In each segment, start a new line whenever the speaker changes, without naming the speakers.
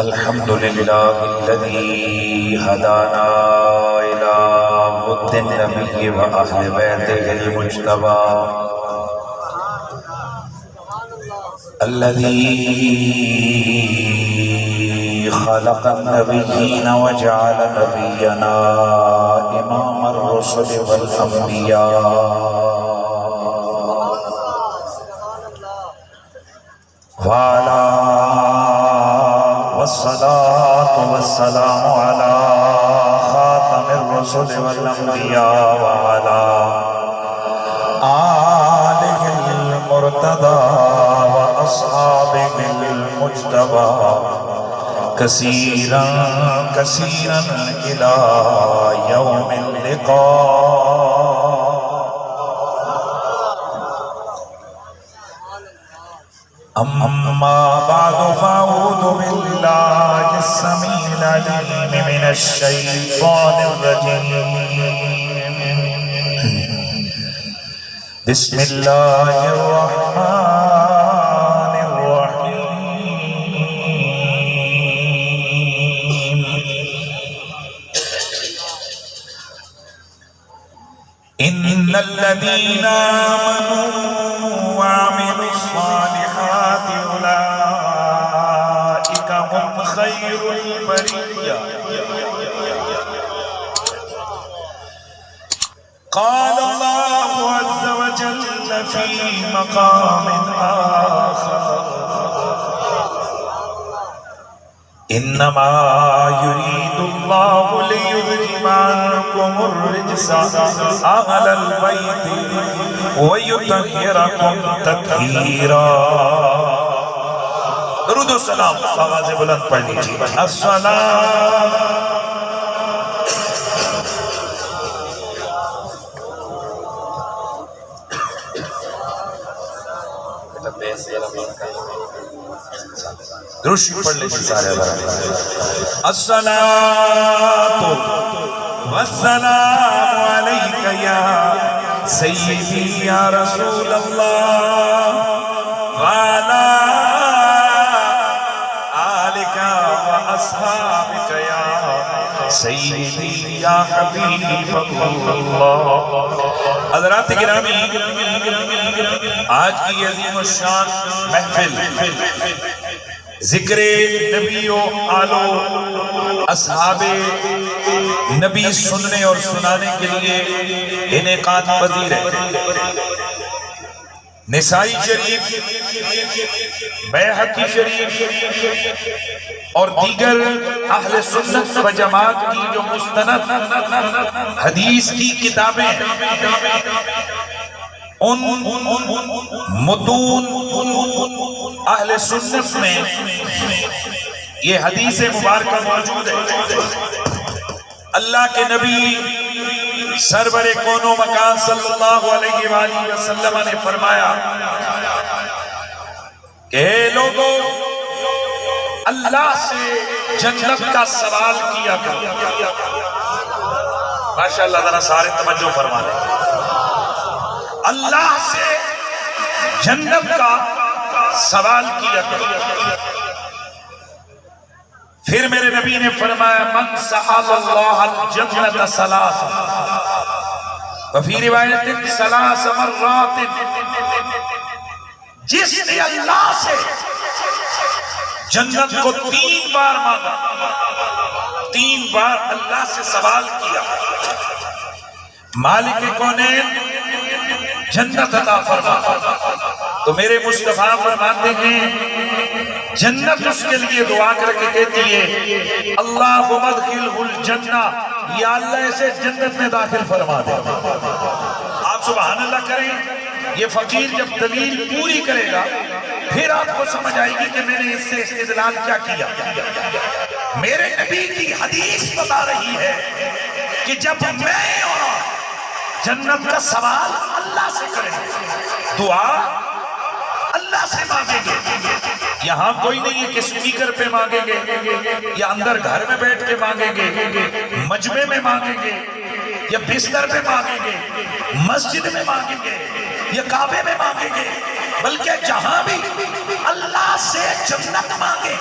الحمد لله الذي هدانا إلى ود النبي وأهل بيته المجتبى الذي خلق النبيين وجعل نبينا إمام الرسل والأنبياء وعلى والصلاة والسلام على خاتم الرسل والأنبياء وعلى آله المرتضى وأصحابه المجتبى كثيرا كثيرا إلى يوم اللقاء. أما بعد فأعوذ بالله السميع العليم من الشيطان الرجيم. بسم الله الرحمن الرحيم. إن الذين آمنوا وعملوا الصالحات أولئك هم خير البرية. قال الله عز وجل في مقام آخر: إنما يريد الله ليذهب عنكم الرجس أهل البيت ويطهركم تطهيرا. درود و سلام آواز بلند پڑھ لیجیے. السلام درشی پڑھ لیجیے سارے الصلاة والسلام علیک یا سیدی یا رسول اللہ وعلا آلک و اصحابک یا سیدی یا حبیب اللہ. حضرات گرامی، آج کی عظیم الشان محفل ذکر نبی و آلو اصحاب نبی سننے اور سنانے کے لیے انعقاد پذیر ہے. نسائی شریف، بیہقی شریف اور دیگر اہل سنت و جماعت کی جو مستند حدیث کی کتابیں ان متون اہل سنت میں یہ حدیث مبارکہ موجود ہے. اللہ کے نبی سرور کون و مکان صلی اللہ علیہ وآلہ وسلم نے فرمایا کہ اے لوگوں، اللہ سے جنت کا سوال کیا کرو. ماشاءاللہ ذرا سارے توجہ فرما لیں. اللہ سے جنت کا سوال کیا کرو. پھر میرے نبی نے فرمایا من سأل اللہ الجنت ثلاث وفی روایت ثلاث مرات، جس نے اللہ سے جنت کو 3 بار مانگا، 3 بار اللہ سے سوال کیا، مالک کونین جنت عطا فرما. تو میرے مصطفیٰ فرماتے ہیں جنت اس کے لیے دعا کر کے کہتی ہے اللہم ادخلہ الجنہ، یا اللہ اسے جنت میں داخل فرما دے. آپ سبحان اللہ کریں. یہ فقیر جب دلیل پوری کرے گا پھر آپ کو سمجھ آئے گی کہ میں نے اس سے استدلال کیا کیا. میرے نبی کی حدیث بتا رہی ہے کہ جب میں اور جنت کا سوال اللہ سے کریں گے، دعا اللہ سے مانگیں گے. یہاں کوئی نہیں ہے کہ سپیکر پہ مانگیں گے یا اندر گھر میں بیٹھ کے مانگیں گے، مجمع میں مانگیں گے یا بستر پہ مانگیں گے، مسجد میں مانگیں گے یا کعبے میں مانگیں گے، بلکہ جہاں بھی اللہ سے جنت مانگے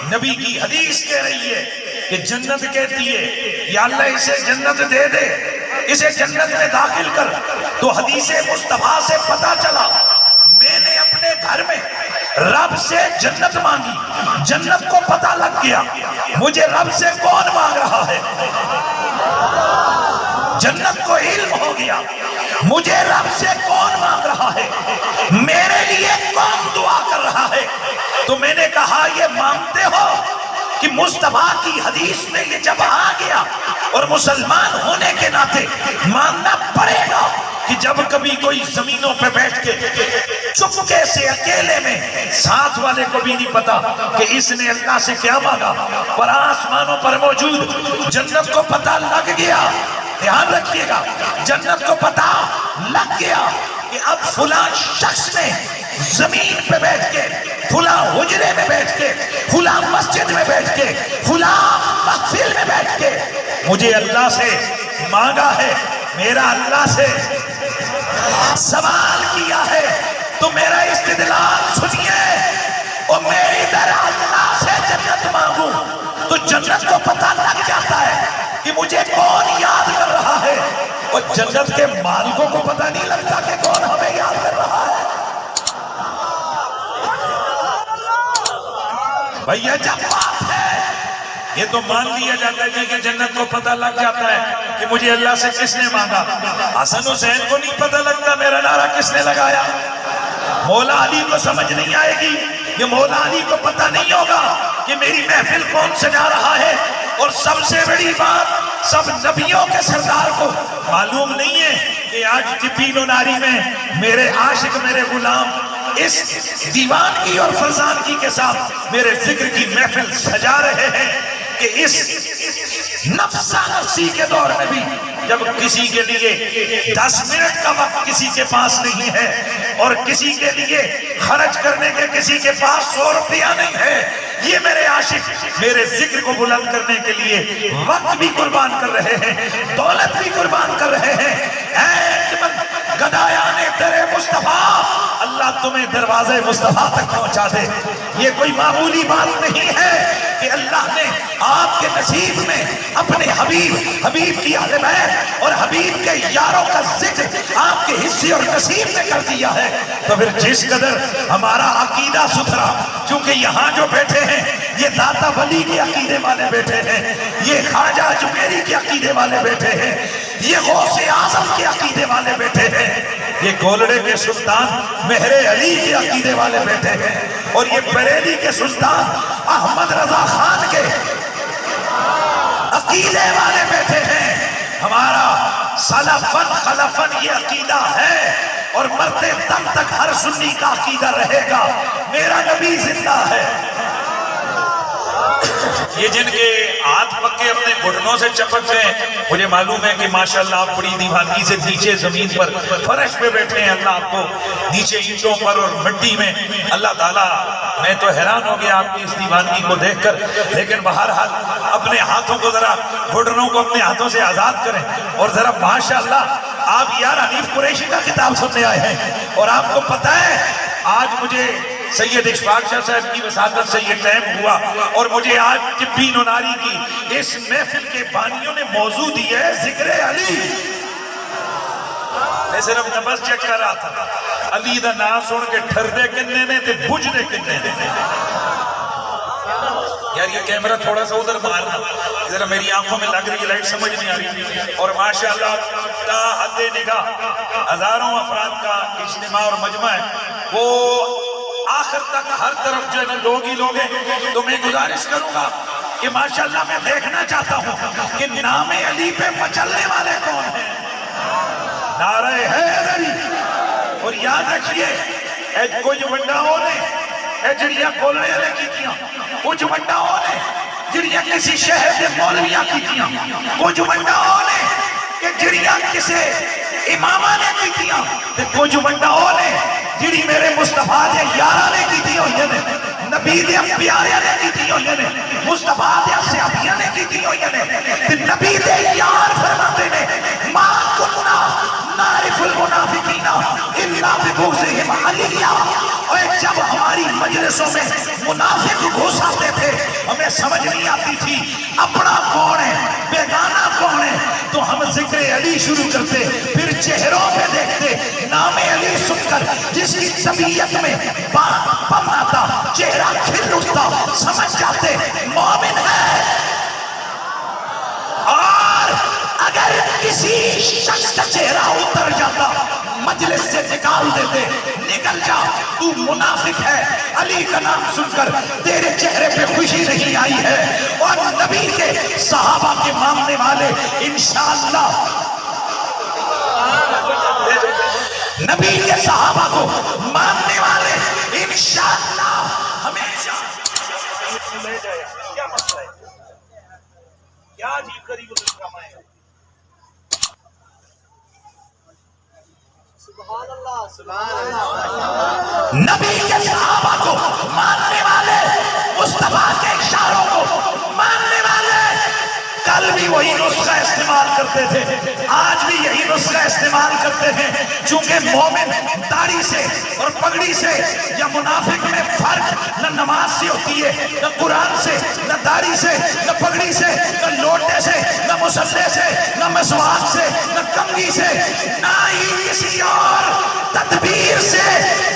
نبی کی حدیث کہہ رہی ہے کہ جنت کہتی ہے یا اللہ اسے جنت دے دے، اسے جنت میں داخل کر۔ تو حدیث مصطفیٰ سے پتا چلا میں نے اپنے گھر میں رب سے جنت مانگی، جنت کو پتا لگ گیا مجھے رب سے کون مانگ رہا ہے، جنت کو علم ہو گیا مجھے رب سے کون مانگ رہا ہے، میرے لیے کون دعا کر رہا ہے۔ تو میں نے کہا یہ مانتے ہو کہ مصطفیٰ کی حدیث میں یہ جب آ گیا اور مسلمان ہونے کے ناطے ماننا پڑے گا کہ جب کبھی کوئی زمینوں پہ بیٹھ کے چپکے سے اکیلے میں، ساتھ والے کو بھی نہیں پتا کہ اس نے اللہ سے کیا مانگا، پر آسمانوں پر موجود جنت کو پتا لگ گیا۔ دھیان رکھیے گا، جنت کو پتا لگ گیا کہ اب فلاں شخص نے زمین پہ بیٹھ کے، فلاں حجرے میں بیٹھ کے، فلاں مسجد میں بیٹھ کے، فلاں محفل میں بیٹھ کے مجھے اللہ سے مانگا ہے، میرا اللہ سے سوال کیا ہے۔ تو میرا استدلال سنیے، اور میری در اللہ سے جنت مانگوں تو جنت کو پتہ لگ جاتا ہے کہ مجھے کون یاد کر رہا ہے، اور جنت کے مالکوں کو پتہ نہیں لگتا کہ کون ہمیں یاد کر رہا ہے۔ بھیا جب بات ہے یہ تو مان لیا جاتا ہے کہ جنت کو پتہ لگ جاتا ہے کہ مجھے اللہ سے کس نے مانگا۔ حسن حسین کو نہیں پتہ لگتا میرا نعرہ کس نے لگایا، مولا علی کو سمجھ نہیں آئے گی، یہ مولا علی کو پتہ نہیں ہوگا کہ میری محفل کون سجا رہا ہے۔ اور سب سے بڑی بات، سب نبیوں کے سردار کو معلوم نہیں ہے کہ آج جبین و ناری میں میرے عاشق، میرے غلام اس دیوانگی اور فرزانگی کے ساتھ میرے ذکر کی محفل سجا رہے ہیں کہ اس نفسا نفسی کے دور میں بھی جب کسی کے لیے 10 منٹ کا وقت کسی کے پاس نہیں ہے، اور کسی کے لیے خرچ کرنے کے کسی کے پاس 100 روپیہ نہیں ہے، یہ میرے عاشق میرے ذکر کو بلند کرنے کے لیے وقت بھی قربان کر رہے ہیں، دولت بھی قربان کر رہے ہیں۔ اے گدایان در مصطفیٰ، اللہ تمہیں دروازے مصطفیٰ تک پہنچا دے۔ یہ کوئی معمولی بات نہیں ہے کہ اللہ نے آپ کے نصیب میں اپنے حبیب کی اہل بیت اور حبیب کے یاروں کا ذکر آپ کے حصے اور نصیب میں کر دیا ہے۔ تو پھر جس قدر ہمارا عقیدہ ستھرا، چونکہ یہاں جو بیٹھے ہیں یہ داتا ولی کے عقیدے والے بیٹھے ہیں، یہ خواجہ جمیری کے عقیدے والے بیٹھے ہیں، یہ غوث اعظم کے عقیدے والے بیٹھے ہیں، یہ گولڑے کے سلطان مہر علی کے عقیدے والے بیٹھے ہیں، اور یہ بریلی کے سلطان احمد رضا خان کے عقیدے والے بیٹھے ہیں۔ ہمارا سلفن خلفن یہ عقیدہ ہے، اور مرتے دم تک ہر سنی کا عقیدہ رہے گا، میرا نبی زندہ ہے۔ یہ جن کے ہاتھ پکے اپنے گھٹنوں سے چپک گئے، مجھے معلوم ہے کہ ماشاءاللہ آپ بڑی دیوانگی سے نیچے زمین پر فرش پہ بیٹھے ہیں، اللہ آپ کو نیچے اینٹوں پر اور مٹی میں، اللہ تعالیٰ میں تو حیران ہو گیا آپ کی اس دیوانگی کو دیکھ کر۔ لیکن بہرحال اپنے ہاتھوں کو ذرا، گھٹنوں کو اپنے ہاتھوں سے آزاد کریں، اور ذرا ماشاءاللہ آپ یار حنیف قریشی کا خطاب سننے آئے ہیں، اور آپ کو پتہ ہے آج مجھے سید اشفاق شاہ صاحب کی وساطت سے یہ ٹائم ہوا، اور مجھے آج جبین و ناری کی اس محفل کے بانیوں نے موضوع دیا ہے ذکر علی۔ میں صرف نبض چیک کر رہا تھا، علی دا نام سن کے ٹھر دے کنے نے تے بجھ دے کنے نے۔ یار یہ کیمرہ تھوڑا سا ادھر مارنا، ذرا میری آنکھوں میں لگ رہی ہے، لائٹ سمجھ نہیں آ رہی، اور ماشاءاللہ تا حد نگاہ ہزاروں افراد کا اجتماع اور مجمع ہے، وہ آخر تک ہر طرف جو ہے لوگ ہی لوگ ہیں۔ تو میں گزارش کروں گا کہ ماشاءاللہ میں دیکھنا چاہتا ہوں کہ نام علی پہ مچلنے والے کون ہیں۔ نعرہ حیدری۔ اور یاد رکھیے کچھ ونڈاؤں نے جڑیاں کھولنے والے کیتیاں، کچھ ونڈاؤں نے جڑیاں کسی شہر کے مولویاں کیتیاں، کچھ ونڈاؤں نے کہ جڑیاں کسی امامہ نے کیتیاں، کچھ ونڈاؤں نے جڑی میرے مصطفیٰ دے یارہ نے کیتی ہوئی نے، نبی دے پیارے نے کیتی ہوئی نے، مصطفیٰ دے صحابیہ نے کیتی ہوئی نے، نبی دے یار فرماتے نے ما کننا نعرف المنافقین الا ببغضهم علیہ۔ اور جب ہماری ہماری مجلسوں میں منافق گھس آتے تھے، ہمیں سمجھ نہیں آتی تھی اپنا کون ہے بیگانہ کون ہے، تو ہم ذکر علی شروع کرتے، پھر چہروں پہ دیکھتے، نام علی سن کر جس کی طبیعت میں پم آتا، چہرہ کھل اٹھتا، سمجھ جاتے مومن ہے۔ اور اگر کسی شخص کا چہرہ اتر جاتا مجلس سے نکال دیتے، نکل جا تو منافق ہے، علی کا نام سن کر تیرے چہرے پہ خوشی نہیں آئی ہے۔ اور نبی کے صحابہ کے ماننے والے انشاءاللہ، نبی کے صحابہ کو ماننے والے انشاءاللہ ہمیشہ کیا مسئلہ ہے، کیا عجیب غریب الکرام ہے، سبحان اللہ سبحان اللہ، نبی کے صحابہ کو ماننے والے، مصطفیٰ کے اشاروں کو ماننے والے کل بھی وہی نسخہ استعمال کرتے تھے، آج بھی یہی نسخہ استعمال کرتے ہیں، چونکہ مومن داڑھی سے اور پگڑی سے یا منافق میں فرق نہ نماز سے ہوتی ہے، نہ قرآن سے، نہ داڑھی سے، نہ پگڑی سے، نہ لوٹے سے، نہ مصلے سے، نہ مسواک سے، نہ کنگھی سے، نہ ہی کسی اور تدبیر سے۔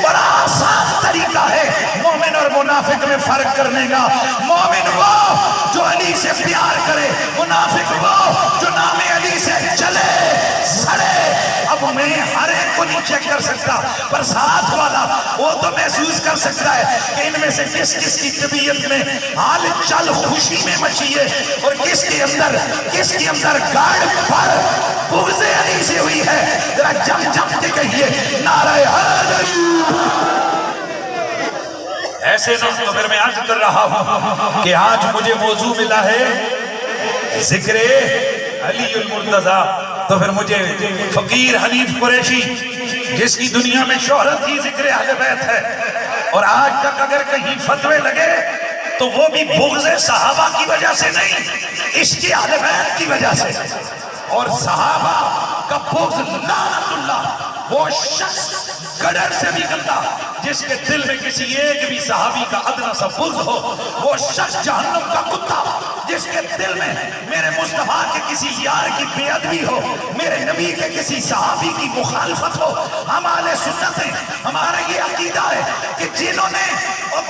بڑا آسان طریقہ ہے مومن اور منافق میں فرق کرنے کا، مومن وہ جو علی سے پیار کرے، منافق وہ جو نام علی سے چلے سڑے۔ اب میں ہر ایک کو نہیں چیک کر سکتا، پر ساتھ والا وہ تو محسوس کر سکتا ہے کہ ان میں سے کس کس کی طبیعت میں حال چل خوشی میں مچی ہے، اور کس کے اندر گاڑ پر بغض علی سے ہوئی ہے۔ ذرا جم جم کے کہیے نعرہ حیدری۔ ایسے نہ تو پھر میں عرض کر رہا ہوں کہ آج مجھے موضوع ملا ہے ذکر علی المرتضیٰ، تو پھر مجھے فقیر حنیف قریشی جس کی دنیا میں شہرت ہی ذکر اہل بیت ہے، اور آج تک اگر کہیں فتوے لگے تو وہ بھی بغض صحابہ کی وجہ سے نہیں، عشق اہل بیت کی وجہ سے۔ اور صحابہ کا بغض لعنت اللہ، وہ شخص گڈر سے بھی گندا جس کے دل میں کسی ایک بھی صحابی کا ادنا سا بغض ہو، وہ شخص جہنم کا کتا جس کے دل میں میرے مصطفیٰ کے کسی یار کی بے ادبی ہو، میرے نبی کے کسی صحابی کی مخالفت ہو۔ ہم اہل سنت ہیں، ہمارا یہ عقیدہ ہے کہ جنہوں نے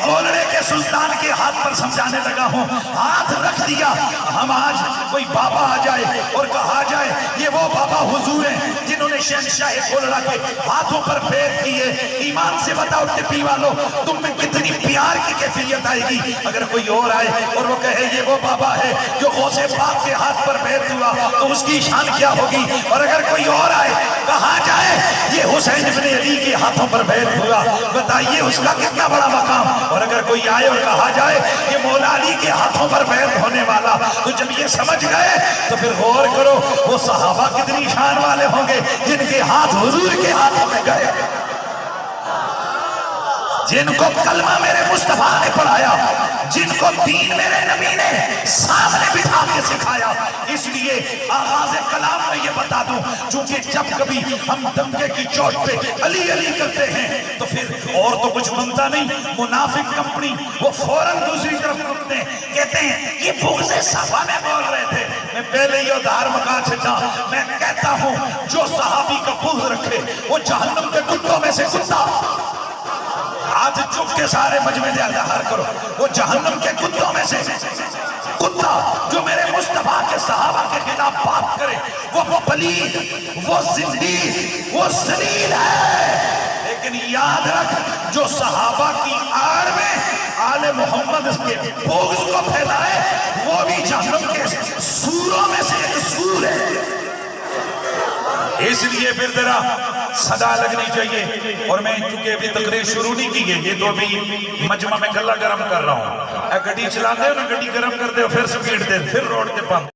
گولڑے کے سلطان کے ہاتھ پر سمجھانے لگا ہوں ہاتھ رکھ دیا، ہم آج کوئی بابا آ جائے اور کہا جائے یہ وہ بابا حضور ہیں جنہوں نے شہنشاہ گولڑا کے ہاتھوں پر پیر کیے، ایمان سے بتاؤ ٹپی والوں تم میں کتنی پیار کی کیفیت آئے گی اگر کوئی اور آئے اور وہ کہے یہ وہ بابا ہے جو غوث پاک کے ہاتھ پر بیعت ہوا، تو اس کی شان کیا ہوگی؟ اور اگر کوئی اور آئے کہا جائے یہ حسین ابن علی کے ہاتھوں پر بیعت ہوا، بتائیے اس کا کتنا بڑا مقام۔ اور اگر کوئی آئے اور کہا جائے یہ مولا علی کے ہاتھوں پر بیعت ہونے والا، تو جب یہ سمجھ گئے تو پھر غور کرو وہ صحابہ کتنی شان والے ہوں گے جن کے ہاتھ حضور کے ہاتھوں میں گئے، جن کو کلمہ میرے مصطفیٰ نے پڑھایا، جن کو دین میرے نبی نے سامنے بٹھا کے سکھایا۔ اس لیے آغاز کلام میں یہ بتا دوں، چونکہ جب کبھی ہم دنگے کی چوٹ پہ علی علی کرتے ہیں تو پھر اور تو کچھ بنتا نہیں، منافق کمپنی وہ فوراً دوسری طرف رکھتے ہیں، کہتے ہیں یہ بغض صحابہ میں بول رہے تھے۔ میں پہلے ہی ادھار مکا چھٹا، میں کہتا ہوں جو صحابی کا بغض رکھے وہ جہنم کے کتوں میں سے کتا، ہاتھ چک کے سارے مجمع دے اظہار کرو، وہ جہنم کے کتوں میں سے کتا جو میرے مصطفیٰ کے صحابہ کے خلاف بات کرے وہ پلید، وہ زندید، وہ ذلیل ہے۔ لیکن یاد رکھ جو صحابہ کی آڑ میں آل محمد کے بغض کو پھیلائے وہ بھی جہنم کے سوروں میں سے ایک سور ہے۔ اس لیے پھر ذرا صدا لگنی چاہیے۔ اور میں چونکہ ابھی تقریر شروع نہیں کی گئی، یہ تو ابھی مجمع میں گلا گرم کر رہا ہوں۔ گڈی چلا دے نا، گڈی گرم کر دے پھر سپیڈ دے، پھر روڈ تے پامپ